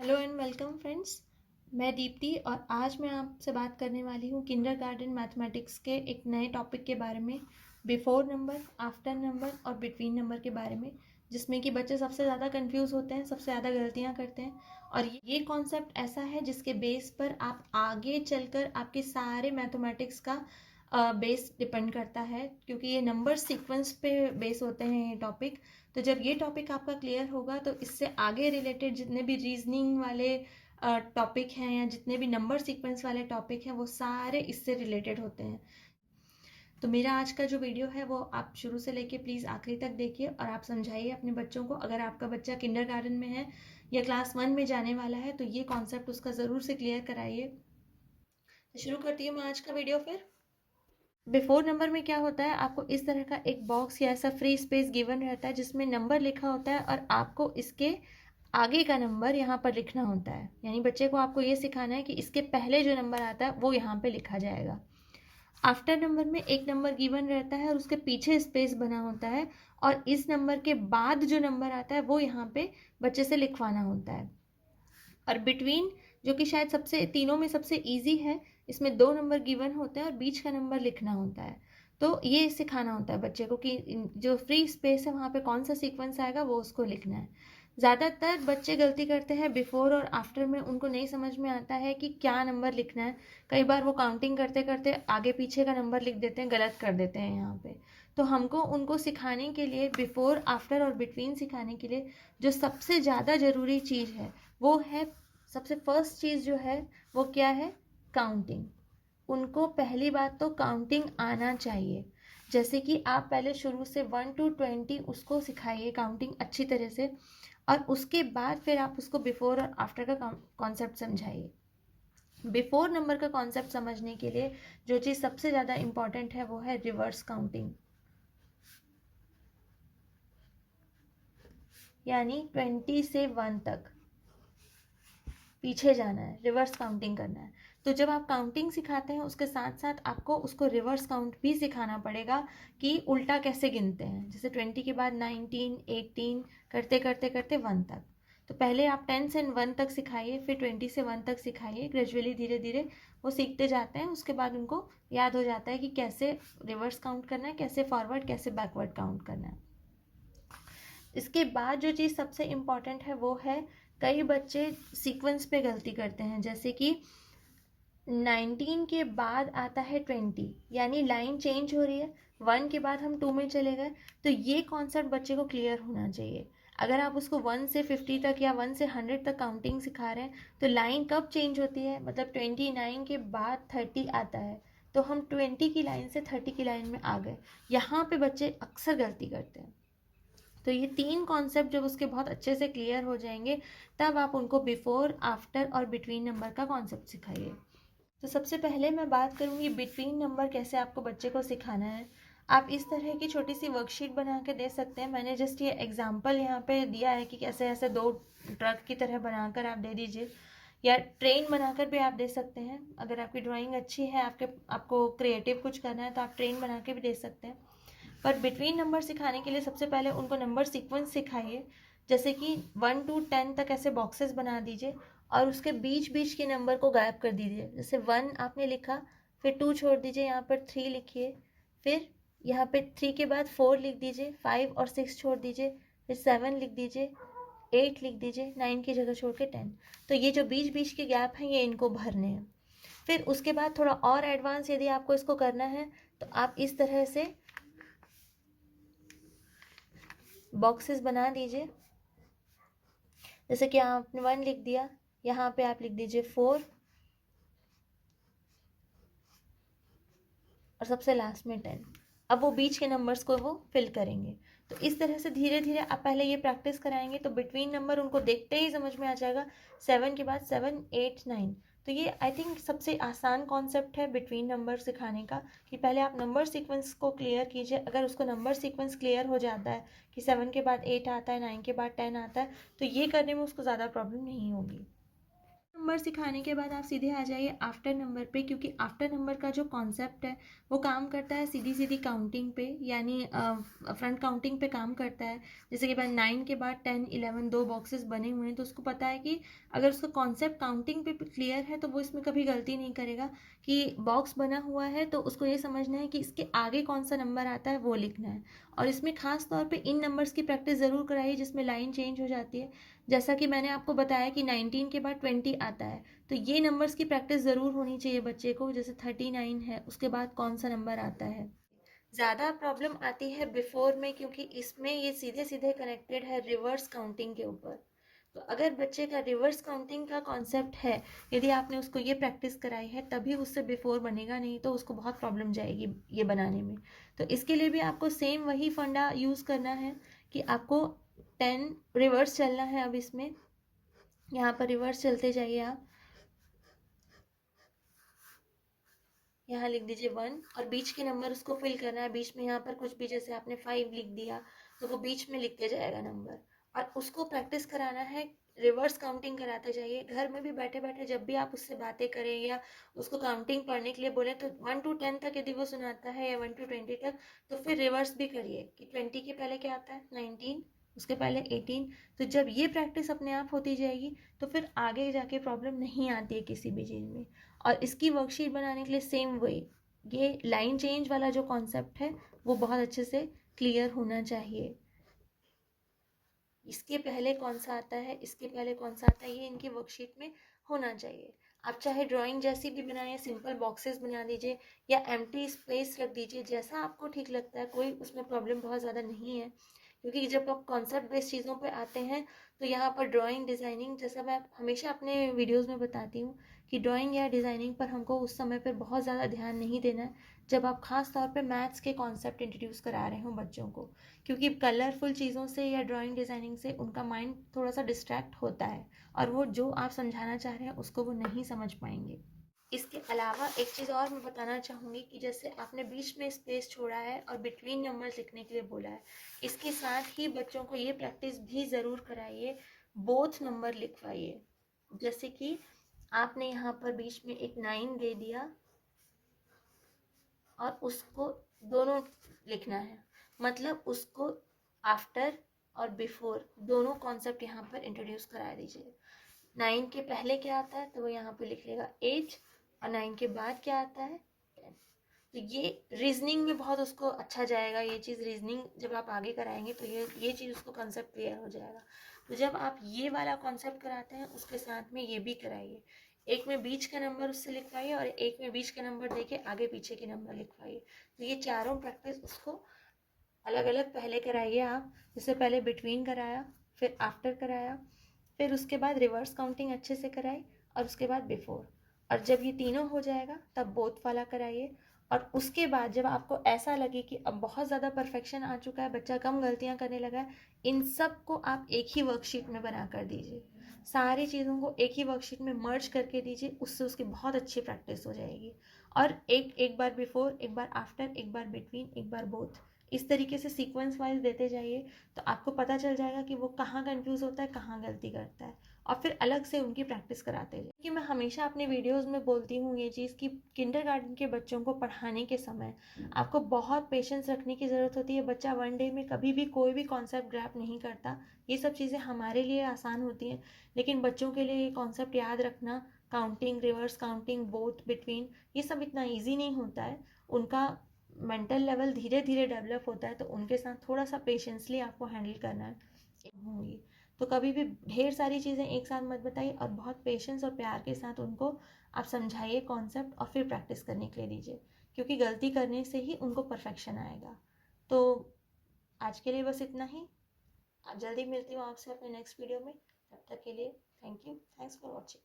Hello and welcome friends. मैं दीप्ति और आज मैं आपसे बात करने वाली हूँ किंडरगार्टन मैथमेटिक्स के एक नए टॉपिक के बारे में, बिफोर नंबर, आफ्टर नंबर और बिटवीन नंबर के बारे में, जिसमें कि बच्चे सबसे ज़्यादा कंफ्यूज होते हैं, सबसे ज़्यादा गलतियाँ करते हैं। और ये कॉन्सेप्ट ऐसा है जिसके बेस पर आप आगे चलकर आपके सारे मैथमेटिक्स का बेस डिपेंड करता है, क्योंकि ये नंबर सीक्वेंस पे बेस होते हैं ये टॉपिक। तो जब ये टॉपिक आपका क्लियर होगा तो इससे आगे रिलेटेड जितने भी रीजनिंग वाले टॉपिक हैं या जितने भी नंबर सीक्वेंस वाले टॉपिक हैं वो सारे इससे रिलेटेड होते हैं। तो मेरा आज का जो वीडियो है वो आप शुरू से लेके प्लीज़ आखिरी तक देखिए और आप समझाइए अपने बच्चों को। अगर आपका बच्चा किंडरगार्टन में है या क्लास 1 में जाने वाला है तो ये कॉन्सेप्ट उसका ज़रूर से क्लियर कराइए। तो शुरू करती हूँ मैं आज का वीडियो। फिर बिफोर नंबर में क्या होता है, आपको इस तरह का एक बॉक्स या ऐसा फ्री स्पेस गिवन रहता है जिसमें नंबर लिखा होता है और आपको इसके आगे का नंबर यहाँ पर लिखना होता है। यानी बच्चे को आपको ये सिखाना है कि इसके पहले जो नंबर आता है वो यहाँ पे लिखा जाएगा। आफ्टर नंबर में एक नंबर गिवन रहता है और उसके पीछे स्पेस बना होता है और इस नंबर के बाद जो नंबर आता है वो यहाँ पे बच्चे से लिखवाना होता है। और बिटवीन, जो कि शायद सबसे तीनों में सबसे इजी है, इसमें 2 नंबर गिवन होते हैं और बीच का नंबर लिखना होता है। तो ये सिखाना होता है बच्चे को कि जो फ्री स्पेस है वहाँ पे कौन सा सीक्वेंस आएगा वो उसको लिखना है। ज़्यादातर बच्चे गलती करते हैं बिफोर और आफ्टर में, उनको नहीं समझ में आता है कि क्या नंबर लिखना है। कई बार वो काउंटिंग करते करते आगे पीछे का नंबर लिख देते हैं, गलत कर देते हैं यहाँ पे। तो हमको उनको सिखाने के लिए, बिफोर आफ्टर और बिटवीन सिखाने के लिए, जो सबसे ज़्यादा ज़रूरी चीज़ है वो है, सबसे फर्स्ट चीज़ जो है वो क्या है, काउंटिंग। उनको पहली बात तो काउंटिंग आना चाहिए। जैसे कि आप पहले शुरू से 1 to 20 उसको सिखाइए काउंटिंग अच्छी तरह से, और उसके बाद फिर आप उसको बिफोर और आफ्टर का कॉन्सेप्ट समझाइए। बिफोर नंबर का कॉन्सेप्ट समझने के लिए जो चीज़ सबसे ज़्यादा इंपॉर्टेंट है वो है रिवर्स काउंटिंग। यानी 20 से 1 तक पीछे जाना है, रिवर्स काउंटिंग करना है। तो जब आप काउंटिंग सिखाते हैं उसके साथ साथ आपको उसको रिवर्स काउंट भी सिखाना पड़ेगा कि उल्टा कैसे गिनते हैं। जैसे 20 के बाद 19, 18 करते करते करते 1 तक। तो पहले आप 10 से 1 तक सिखाइए, फिर 20 से 1 तक सिखाइए। ग्रेजुअली धीरे धीरे वो सीखते जाते हैं, उसके बाद उनको याद हो जाता है कि कैसे रिवर्स काउंट करना है, कैसे फॉरवर्ड, कैसे बैकवर्ड काउंट करना है। इसके बाद जो चीज़ सबसे इम्पॉर्टेंट है वो है, कई बच्चे सीक्वेंस पे गलती करते हैं। जैसे कि 19 के बाद आता है 20, यानी लाइन चेंज हो रही है, 1 के बाद हम 2 में चले गए। तो ये कॉन्सेप्ट बच्चे को क्लियर होना चाहिए। अगर आप उसको 1 से 50 तक या 1 से 100 तक काउंटिंग सिखा रहे हैं तो लाइन कब चेंज होती है, मतलब 29 के बाद 30 आता है तो हम 20 की लाइन से 30 की लाइन में आ गए। यहाँ पे बच्चे अक्सर गलती करते हैं। तो ये 3 कॉन्सेप्ट जब उसके बहुत अच्छे से क्लियर हो जाएंगे तब आप उनको बिफोर, आफ्टर और बिटवीन नंबर का कॉन्सेप्ट सिखाइए। तो सबसे पहले मैं बात करूँगी बिटवीन नंबर कैसे आपको बच्चे को सिखाना है। आप इस तरह की छोटी सी वर्कशीट बना के दे सकते हैं। मैंने जस्ट ये एग्जांपल यहाँ पे दिया है कि कैसे ऐसे 2 ट्रक की तरह बनाकर आप दे दीजिए, या ट्रेन बनाकर भी आप दे सकते हैं। अगर आपकी ड्राइंग अच्छी है, आपको क्रिएटिव कुछ करना है तो आप ट्रेन बना के भी दे सकते हैं। पर बिटवीन नंबर सिखाने के लिए सबसे पहले उनको नंबर सीक्वेंस सिखाइए। जैसे कि 1 to 10 तक ऐसे बॉक्सेस बना दीजिए और उसके बीच बीच के नंबर को गायब कर दीजिए। जैसे 1 आपने लिखा, फिर 2 छोड़ दीजिए, यहाँ पर 3 लिखिए, फिर यहाँ पे 3 के बाद 4 लिख दीजिए, 5 और 6 छोड़ दीजिए, फिर 7 लिख दीजिए, 8 लिख दीजिए, 9 की जगह छोड़ के 10। तो ये जो बीच बीच के गैप हैं ये इनको भरने हैं। फिर उसके बाद थोड़ा और एडवांस यदि आपको इसको करना है तो आप इस तरह से बॉक्सेस बना दीजिए। जैसे कि आपने 1 लिख दिया, यहाँ पे आप लिख दीजिए 4 और सबसे लास्ट में 10। अब वो बीच के नंबर्स को वो फिल करेंगे। तो इस तरह से धीरे धीरे आप पहले ये प्रैक्टिस कराएंगे तो बिटवीन नंबर उनको देखते ही समझ में आ जाएगा। 7 के बाद 7, 8, 9। तो ये आई थिंक सबसे आसान कॉन्सेप्ट है बिटवीन नंबर सिखाने का, कि पहले आप नंबर सीक्वेंस को क्लियर कीजिए। अगर उसको नंबर सीक्वेंस क्लियर हो जाता है कि 7 के बाद 8 आता है, 9 के बाद 10 आता है, तो ये करने में उसको ज़्यादा प्रॉब्लम नहीं होगी। नंबर सिखाने के बाद आप सीधे आ जाइए आफ्टर नंबर पे, क्योंकि आफ्टर नंबर का जो कॉन्सेप्ट है वो काम करता है सीधी सीधी काउंटिंग पे, यानी फ्रंट काउंटिंग पे काम करता है। जैसे कि बाद 9 के बाद 10 11 दो बॉक्सेस बने हुए हैं, तो उसको पता है कि अगर उसका कॉन्सेप्ट काउंटिंग पे क्लियर है तो वो इसमें कभी गलती नहीं करेगा। कि बॉक्स बना हुआ है तो उसको ये समझना है कि इसके आगे कौन सा नंबर आता है वो लिखना है। और इसमें खास तौर पे इन नंबर्स की प्रैक्टिस ज़रूर कराइए जिसमें लाइन चेंज हो जाती है। जैसा कि मैंने आपको बताया कि 19 के बाद 20 आता है, तो ये नंबर्स की प्रैक्टिस ज़रूर होनी चाहिए बच्चे को। जैसे 39 है, उसके बाद कौन सा नंबर आता है। ज़्यादा प्रॉब्लम आती है बिफोर में, क्योंकि इसमें ये सीधे सीधे कनेक्टेड है रिवर्स काउंटिंग के ऊपर। तो अगर बच्चे का रिवर्स काउंटिंग का कॉन्सेप्ट है, यदि आपने उसको ये प्रैक्टिस कराई है तभी उससे बिफोर बनेगा, नहीं तो उसको बहुत प्रॉब्लम जाएगी ये बनाने में। तो इसके लिए भी आपको सेम वही फंडा यूज़ करना है कि आपको 10 रिवर्स चलना है। अब इसमें यहाँ पर रिवर्स चलते जाइए आप, यहाँ लिख दीजिए 1 और बीच के नंबर उसको फिल करना है। बीच में यहाँ पर कुछ भी, जैसे आपने 5 लिख दिया तो वो बीच में लिखते जाएगा नंबर, और उसको प्रैक्टिस कराना है। रिवर्स काउंटिंग कराते जाइए घर में भी बैठे बैठे। जब भी आप उससे बातें करें या उसको काउंटिंग पढ़ने के लिए बोले तो 1 to 10 तक यदि वो सुनाता है या 1 to 20 तक, तो फिर रिवर्स भी करिए कि 20 के पहले क्या आता है 19, उसके पहले 18। तो जब ये प्रैक्टिस अपने आप होती जाएगी तो फिर आगे जाके प्रॉब्लम नहीं आती है किसी भी चीज़ में। और इसकी वर्कशीट बनाने के लिए सेम वही, ये लाइन चेंज वाला जो कॉन्सेप्ट है वो बहुत अच्छे से क्लियर होना चाहिए। इसके पहले कौन सा आता है, इसके पहले कौन सा आता है, ये इनकी वर्कशीट में होना चाहिए। आप चाहे ड्राइंग जैसी भी बनाएं, सिंपल बॉक्सेस बना दीजिए या एम्प्टी स्पेस रख दीजिए, जैसा आपको ठीक लगता है। कोई उसमें प्रॉब्लम बहुत ज़्यादा नहीं है, क्योंकि जब आप कॉन्सेप्ट बेस्ड चीज़ों पे आते हैं तो यहाँ पर ड्राइंग डिज़ाइनिंग, जैसा मैं हमेशा अपने वीडियोज़ में बताती हूँ कि ड्राइंग या डिज़ाइनिंग पर हमको उस समय पर बहुत ज़्यादा ध्यान नहीं देना है जब आप खास तौर पे मैथ्स के कॉन्सेप्ट इंट्रोड्यूस करा रहे हो बच्चों को। क्योंकि कलरफुल चीज़ों से या ड्राइंग डिज़ाइनिंग से उनका माइंड थोड़ा सा डिस्ट्रैक्ट होता है और वो जो आप समझाना चाह रहे हैं उसको वो नहीं समझ पाएंगे। इसके अलावा एक चीज़ और मैं बताना चाहूँगी कि जैसे आपने बीच में स्पेस छोड़ा है और बिटवीन नंबर्स लिखने के लिए बोला है, इसके साथ ही बच्चों को ये प्रैक्टिस भी ज़रूर कराइए, बोथ नंबर लिखवाइए। जैसे कि आपने यहाँ पर बीच में एक 9 दे दिया और उसको दोनों लिखना है, मतलब उसको आफ्टर और बिफोर दोनों कॉन्सेप्ट यहाँ पर इंट्रोड्यूस करा दीजिए। 9 के पहले क्या आता है तो वो यहाँ पे लिख लेगा 8, और 9 के बाद क्या आता है 10। तो ये रीजनिंग में बहुत उसको अच्छा जाएगा। ये चीज़ रीजनिंग जब आप आगे कराएंगे तो ये चीज़ उसको कंसेप्ट क्लियर हो जाएगा। तो जब आप ये वाला कॉन्सेप्ट कराते हैं उसके साथ में ये भी कराइए। एक में बीच का नंबर उससे लिखवाइए और एक में बीच का नंबर देके आगे पीछे के नंबर लिखवाइए। तो ये चारों प्रैक्टिस उसको अलग अलग पहले कराइए आप। जैसे पहले बिटवीन कराया, फिर आफ्टर कराया, फिर उसके बाद रिवर्स काउंटिंग अच्छे से कराई, और उसके बाद बिफोर। और जब ये तीनों हो जाएगा तब बोथ वाला कराइए। और उसके बाद जब आपको ऐसा लगे कि अब बहुत ज़्यादा परफेक्शन आ चुका है, बच्चा कम गलतियां करने लगा है, इन सब को आप एक ही वर्कशीट में बना कर दीजिए। सारी चीज़ों को एक ही वर्कशीट में मर्ज करके दीजिए, उससे उसकी बहुत अच्छी प्रैक्टिस हो जाएगी। और एक बार बिफोर, एक बार आफ्टर, एक बार बिटवीन, एक बार बोथ, इस तरीके से सीक्वेंस वाइज देते जाइए। तो आपको पता चल जाएगा कि वो कहाँ कंफ्यूज होता है, कहाँ गलती करता है, और फिर अलग से उनकी प्रैक्टिस कराते जाइए। कि मैं हमेशा अपने वीडियोस में बोलती हूँ ये चीज़ कि किंडरगार्टन के बच्चों को पढ़ाने के समय आपको बहुत पेशेंस रखने की ज़रूरत होती है। बच्चा वन डे में कभी भी कोई भी कॉन्सेप्ट ग्रैप नहीं करता। ये सब चीज़ें हमारे लिए आसान होती हैं, लेकिन बच्चों के लिए ये कॉन्सेप्ट याद रखना, counting, reverse counting, both, between, ये सब इतना ईजी नहीं होता है। उनका मेंटल लेवल धीरे धीरे डेवलप होता है, तो उनके साथ थोड़ा सा पेशेंसली आपको हैंडल करना होंगी। तो कभी भी ढेर सारी चीज़ें एक साथ मत बताइए, और बहुत पेशेंस और प्यार के साथ उनको आप समझाइए कॉन्सेप्ट, और फिर प्रैक्टिस करने के लिए दीजिए, क्योंकि गलती करने से ही उनको परफेक्शन आएगा। तो आज के लिए बस इतना ही। जल्दी मिलती हूँ आपसे अपने नेक्स्ट वीडियो में। तब तक के लिए thank you, thanks for watching.